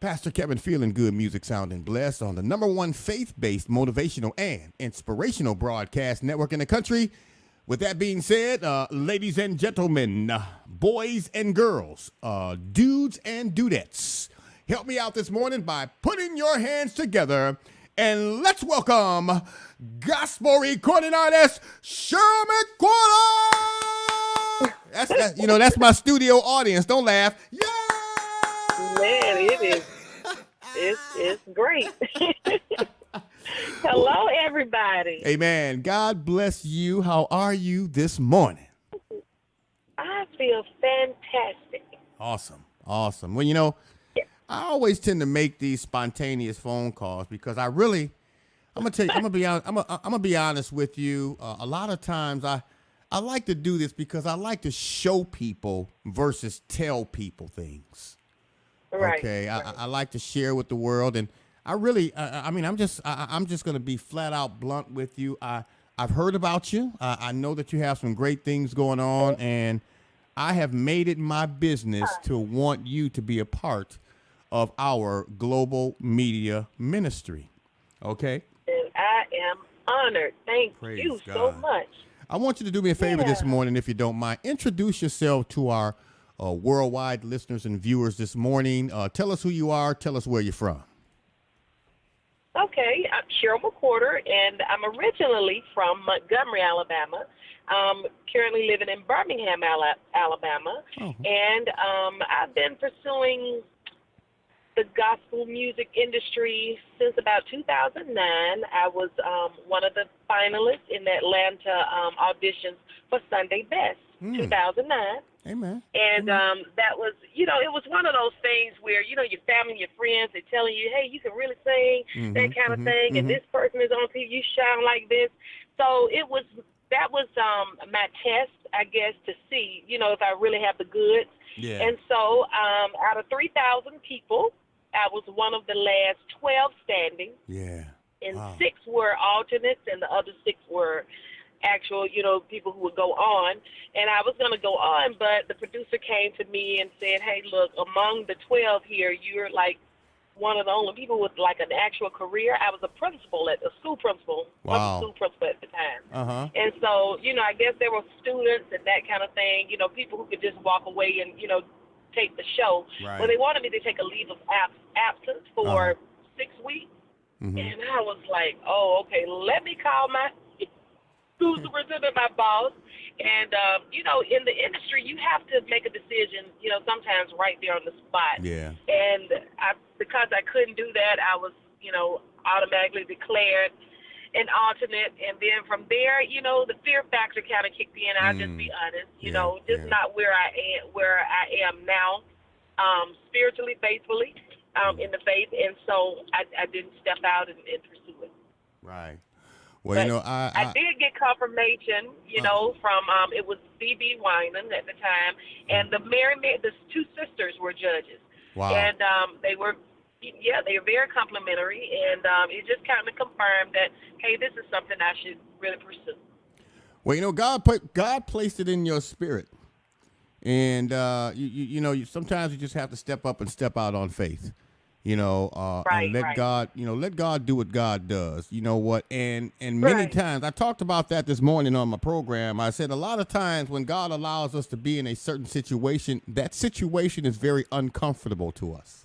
Pastor Kevin feeling good, music sounding blessed on the number one faith-based, motivational, and inspirational broadcast network in the country. With that being said, ladies and gentlemen, boys and girls, dudes and dudettes, help me out this morning by putting your hands together and let's welcome gospel recording artist Cheryl McWhorter. That's my studio audience. Don't laugh. Yeah. Man, it is. It's great. Hello, everybody. Amen. God bless you. How are you this morning? I feel fantastic. Awesome. Well, I always tend to make these spontaneous phone calls because I'm gonna be honest with you. A lot of times I like to do this because I like to show people versus tell people things. Right. Okay. Right. I like to share with the world, and I'm just gonna be flat out blunt with you. I've heard about you. I know that you have some great things going on, and I have made it my business to want you to be a part of our global media ministry. Okay? And I am honored. Thank you so much. I want you to do me a favor this morning, if you don't mind. Introduce yourself to our worldwide listeners and viewers this morning. Tell us who you are. Tell us where you're from. Okay, I'm Cheryl McWhorter, and I'm originally from Montgomery, Alabama. Currently living in Birmingham, Alabama. Oh. And I've been pursuing the gospel music industry since about 2009. I was one of the finalists in the Atlanta auditions for Sunday Best, 2009. Amen. And that was, it was one of those things where, your family, your friends, they're telling you, hey, you can really sing, that kind of thing, and this person is on TV, you sound like this. So that was my test, I guess, to see, if I really have the goods. Yeah. And so out of 3,000 people, I was one of the last 12 standing. Yeah. And 6 were alternates, and the other 6 were actual, people who would go on. And I was going to go on, but the producer came to me and said, hey, look, among the 12 here, you're like one of the only people with like an actual career. I was a school principal. Wow. I was a school principal at the time. Uh-huh. And so, I guess there were students and that kind of thing, people who could just walk away and, take the show. Right. Well, they wanted me to take a leave of absence for 6 weeks. Mm-hmm. And I was like, oh, okay, let me call my school superintendent, my boss. And, in the industry, you have to make a decision, sometimes right there on the spot. Yeah. And because I couldn't do that, I was, automatically declared an alternate. And then from there, the fear factor kind of kicked in. I'll just be honest, not where I am now, spiritually, faithfully, in the faith. And so I didn't step out and pursue it. Right. Well, but I did get confirmation, from, it was B.B. Winan at the time, and the 2 sisters were judges. Wow. And they were very complimentary, and it just kind of confirmed that, hey, this is something I should really pursue. Well, God placed it in your spirit, and sometimes you just have to step up and step out on faith. And let God do what God does. You know what? And many times, I talked about that this morning on my program. I said a lot of times when God allows us to be in a certain situation, that situation is very uncomfortable to us.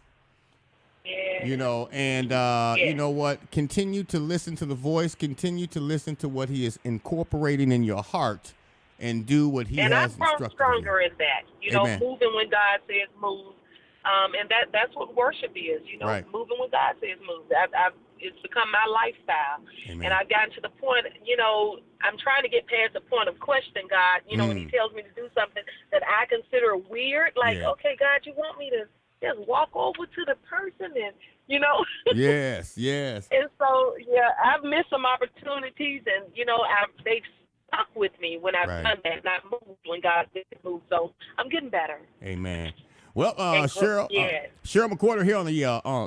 Yeah. You know what? Continue to listen to the voice. Continue to listen to what He is incorporating in your heart, and do what He has instructed you. And I'm stronger in that. Amen. Moving when God says move. And that's what worship is, moving when God says move. It's become my lifestyle. Amen. And I've gotten to the point, I'm trying to get past the point of questioning God, when He tells me to do something that I consider weird. Like, okay, God, you want me to just walk over to the person and, Yes. And so, I've missed some opportunities, and, they've stuck with me when I've done that, and I've moved when God did move. So I'm getting better. Amen. Well, Cheryl McWhorter here on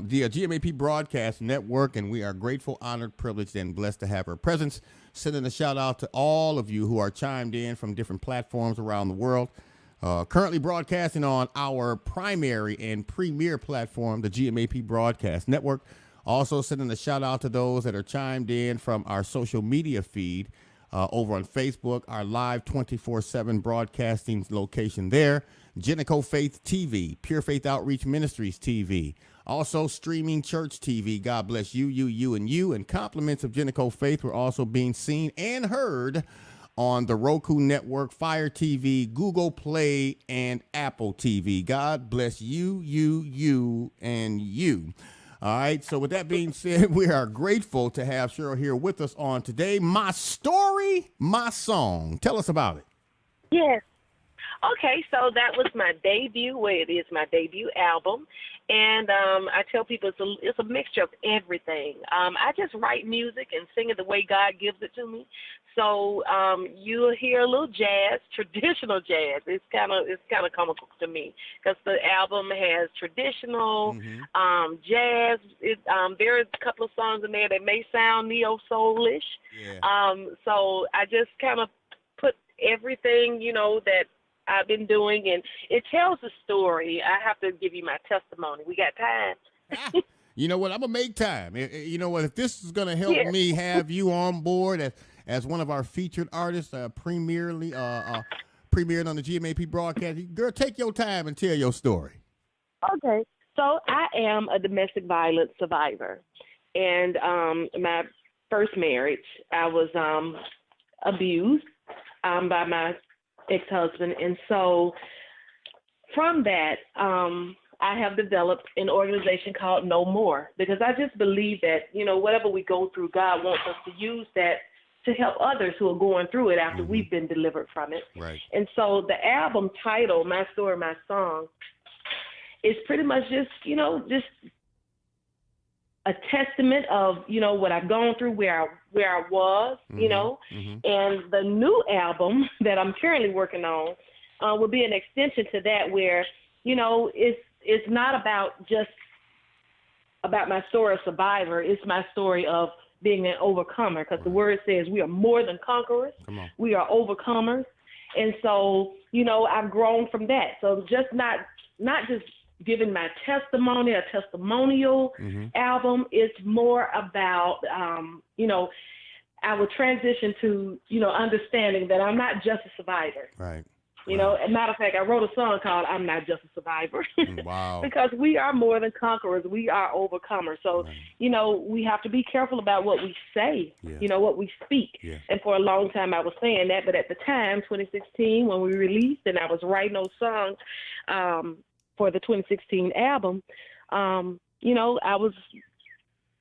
the GMAP Broadcast Network, and we are grateful, honored, privileged, and blessed to have her presence. Sending a shout out to all of you who are chimed in from different platforms around the world. Currently broadcasting on our primary and premier platform, the GMAP Broadcast Network. Also sending a shout out to those that are chimed in from our social media feed over on Facebook, our live 24/7 broadcasting location there. Jenico Faith TV, Pure Faith Outreach Ministries TV. Also streaming church TV. God bless you, you, and you. And compliments of Jenico Faith were also being seen and heard on the Roku Network, Fire TV, Google Play, and Apple TV. God bless you, you, and you. All right, so with that being said, we are grateful to have Cheryl here with us on today. My story, my song. Tell us about it. Yes. Okay, so that was my debut. Well, it is my debut album. And I tell people it's a mixture of everything. I just write music and sing it the way God gives it to me. So you'll hear a little jazz, traditional jazz. It's kind of comical to me because the album has traditional jazz. There are a couple of songs in there that may sound neo-soulish. Yeah. So I just kind of put everything, that I've been doing, and it tells a story. I have to give you my testimony. We got time. You know what? I'm going to make time. You know what? If this is going to help me have you on board as one of our featured artists, premiered on the GMAP broadcast, girl, take your time and tell your story. Okay. So I am a domestic violence survivor. And my first marriage, I was abused by my ex-husband. And so from that, I have developed an organization called No More, because I just believe that, whatever we go through, God wants us to use that to help others who are going through it after we've been delivered from it. Right. And so the album title, My Story, My Song, is pretty much just a testament of, what I've gone through, where I was, and the new album that I'm currently working on will be an extension to that, where, it's not about just about my story of survivor. It's my story of being an overcomer, because the word says we are more than conquerors. We are overcomers. And so, I've grown from that. So just not just giving my testimony, a testimonial album. It's more about, I will transition to, understanding that I'm not just a survivor. Right. As a matter of fact, I wrote a song called I'm Not Just a Survivor. Wow. Because we are more than conquerors. We are overcomers. So, we have to be careful about what we say, what we speak. Yeah. And for a long time I was saying that. But at the time, 2016, when we released and I was writing those songs for the 2016 album, I was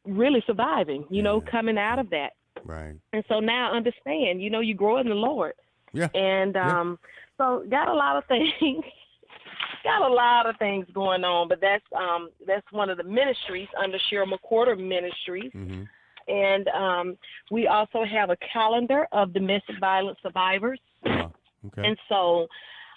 really surviving, coming out of that. Right. And so now I understand, you grow in the Lord. Yeah. And so got a lot of things going on, but that's one of the ministries under Cheryl McWhorter Ministries. And we also have a calendar of domestic violence survivors. Okay. And so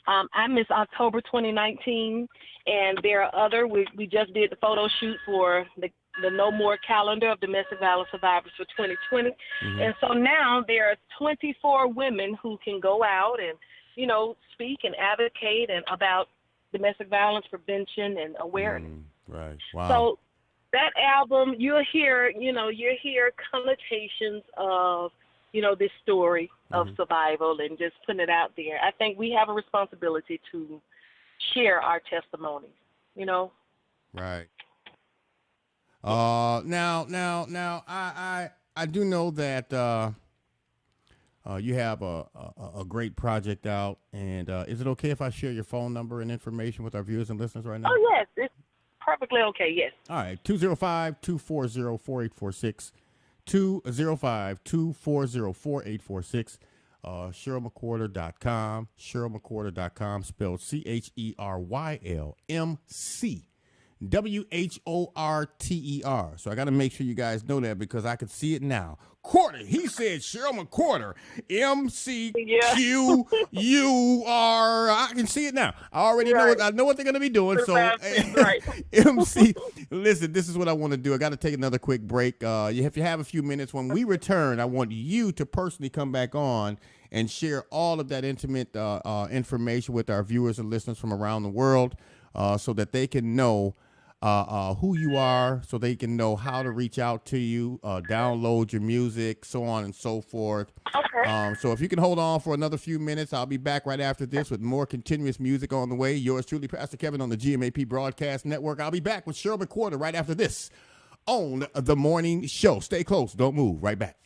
I miss October 2019, and there are other. We just did the photo shoot for the No More calendar of domestic violence survivors for 2020. And so now there are 24 women who can go out and, speak and advocate and about domestic violence prevention and awareness. Right. Wow. So that album, you'll hear connotations of, this story of survival and just putting it out there. I think we have a responsibility to share our testimonies, Right. Now, I do know that you have a great project out, and is it okay if I share your phone number and information with our viewers and listeners right now? Oh, yes. It's perfectly okay, yes. All right, 205-240-4846, 205-240-4846, CherylMcWhorter.com, CherylMcWhorter.com, spelled CHERYLMC. WHORTER. So I got to make sure you guys know that, because I can see it now. Quarter. He said Cheryl McWhorter. MCQUR. I can see it now. I already know it. I know what they're going to be doing. So MC. Listen, this is what I want to do. I got to take another quick break. If you have a few minutes, when we return, I want you to personally come back on and share all of that intimate information with our viewers and listeners from around the world, so that they can know who you are, so they can know how to reach out to you, download your music, so on and so forth. Okay. So if you can hold on for another few minutes, I'll be back right after this with more continuous music on the way. Yours truly, Pastor Kevin, on the GMAP Broadcast Network. I'll be back with Cheryl McWhorter right after this on The Morning Show. Stay close. Don't move. Right back.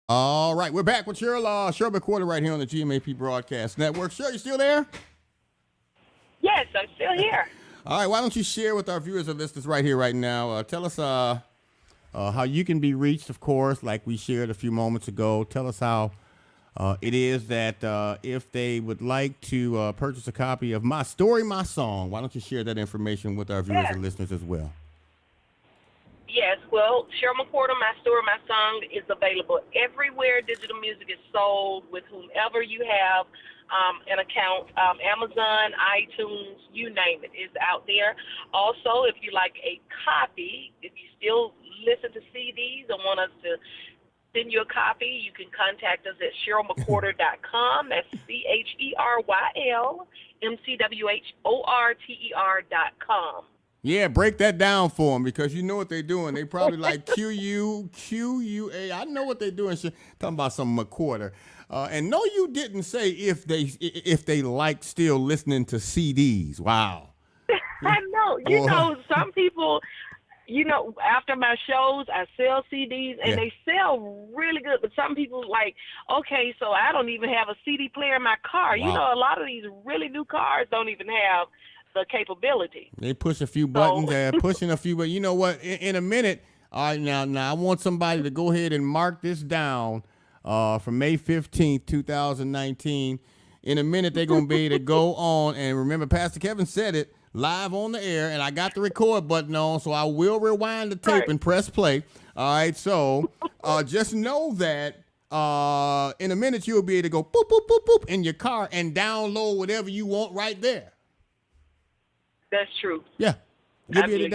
All right, we're back with Cheryl McWhorter right here on the GMAP Broadcast Network. Cheryl, you still there? Yes, I'm still here. All right, why don't you share with our viewers and listeners right here, right now? Tell us how you can be reached, of course, like we shared a few moments ago. Tell us how it is that if they would like to purchase a copy of My Story, My Song, why don't you share that information with our viewers and listeners as well? Yes, well, Cheryl McWhorter, My Story, My Song is available everywhere digital music is sold, with whomever you have an account. Amazon, iTunes, you name it, is out there. Also, if you like a copy, if you still listen to CDs and want us to send you a copy, you can contact us at CherylMcWhorter.com. That's CherylMcWhorter.com. Yeah, break that down for them, because you know what they're doing. They probably like QUA. I know what they're doing. Talking about some McWhorter. And no, you didn't say if they like still listening to CDs. Wow. I know. You know, some people, you know, after my shows, I sell CDs, and they sell really good. But some people like, okay, so I don't even have a CD player in my car. Wow. You know, a lot of these really new cars don't even have the capability. They push a few buttons, they're pushing a few, but you know what? In a minute, all right, now I want somebody to go ahead and mark this down from May 15th, 2019. In a minute, they're going to be able to go on, and remember, Pastor Kevin said it live on the air, and I got the record button on, so I will rewind the tape and press play. All right, so just know that in a minute, you'll be able to go boop, boop, boop, boop in your car and download whatever you want right there. That's true. Yeah. You'll be able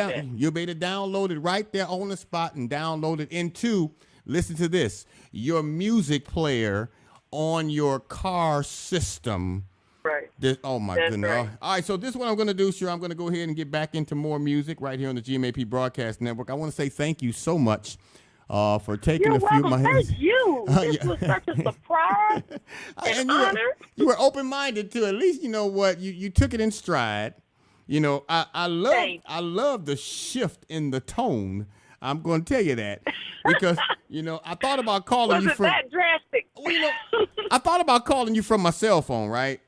to download it right there on the spot and download it into, listen to this, your music player on your car system. Right. Oh, my goodness. Right. All right, so this is what I'm going to do, sure. I'm going to go ahead and get back into more music right here on the GMAP Broadcast Network. I want to say thank you so much for taking You're a few welcome. Thank you. This was such a surprise and honor. You were open-minded, too. At least, you know what, you took it in stride. You know, I love the shift in the tone. I'm going to tell you that because, you know, I thought about calling you from that drastic. Well, I thought about calling you from my cell phone, right?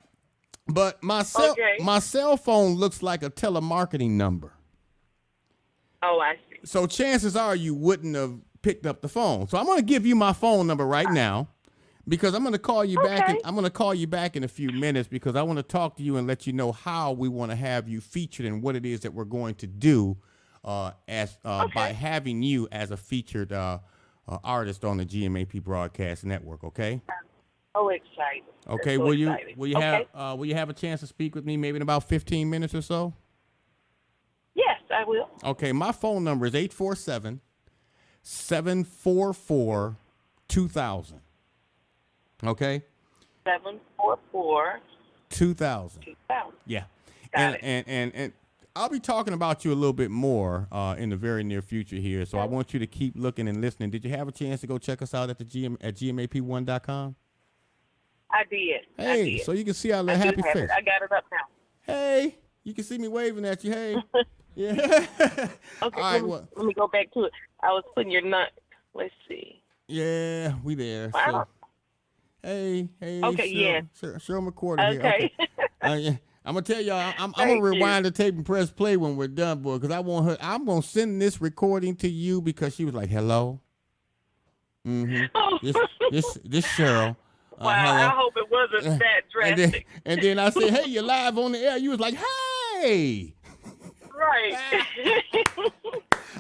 But my cell phone looks like a telemarketing number. Oh, I see. So chances are you wouldn't have picked up the phone. So I'm going to give you my phone number right now because I'm going to call you back. I'm going to call you back in a few minutes because I want to talk to you and let you know how we want to have you featured and what it is that we're going to do by having you as a featured artist on the GMAP Broadcast Network. Okay. Oh, excited. Okay. So will you have a chance to speak with me maybe in about 15 minutes or so? Yes, I will. Okay. My phone number is 847-744-2000. Okay. 744-2000. 2000. Yeah. And I'll be talking about you a little bit more in the very near future here. So I want you to keep looking and listening. Did you have a chance to go check us out at at GMAP1.com? I did. Hey, so you can see our little happy face. I got it up now. Hey, you can see me waving at you. Hey. Yeah. Okay, all right, let me go back to it. I was putting your nut. Let's see. Yeah, we there. Wow. So, hey. Okay, Cheryl McWhorter here. Okay. Yeah. I'm gonna tell y'all. I'm gonna rewind the tape and press play when we're done, boy, because I want her. I'm gonna send this recording to you because she was like, "Hello." Mm-hmm. Oh. This Cheryl. Wow, hello. I hope it wasn't that drastic. And then I said, "Hey, you're live on the air." You was like, "Hey." Right.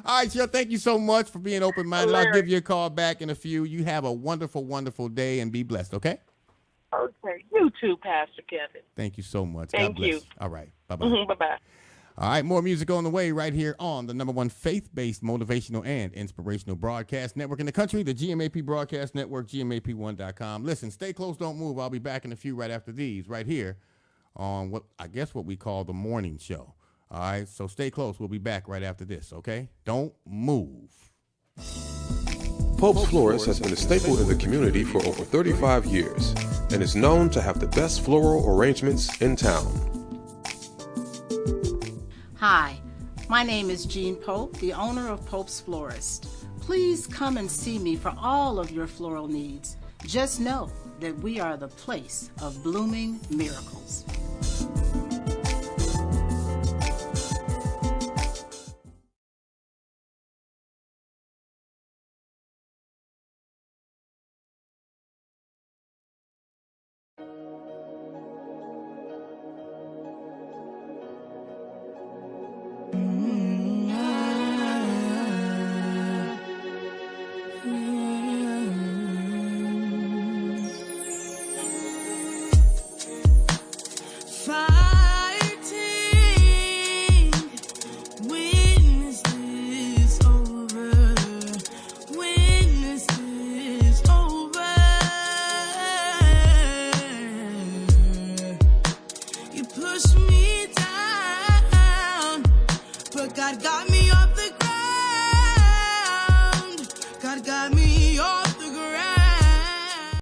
All right, Cheryl, thank you so much for being open-minded. I'll give you a call back in a few. You have a wonderful, wonderful day and be blessed, okay? Okay. You too, Pastor Kevin. Thank you so much. Thank God bless. you. All right. Bye-bye. Bye-bye. All right, more music on the way right here on the #1 faith-based motivational and inspirational broadcast network in the country, the GMAP Broadcast Network, GMAP1.com. Listen, stay close, don't move. I'll be back in a few right after these right here on what we call the morning show. All right, so stay close. We'll be back right after this, okay? Don't move. Pope's Florist has been a staple in the community for over 35 years and is known to have the best floral arrangements in town. Hi, my name is Jean Pope, the owner of Pope's Florist. Please come and see me for all of your floral needs. Just know that we are the place of blooming miracles. Push me down, but God got me.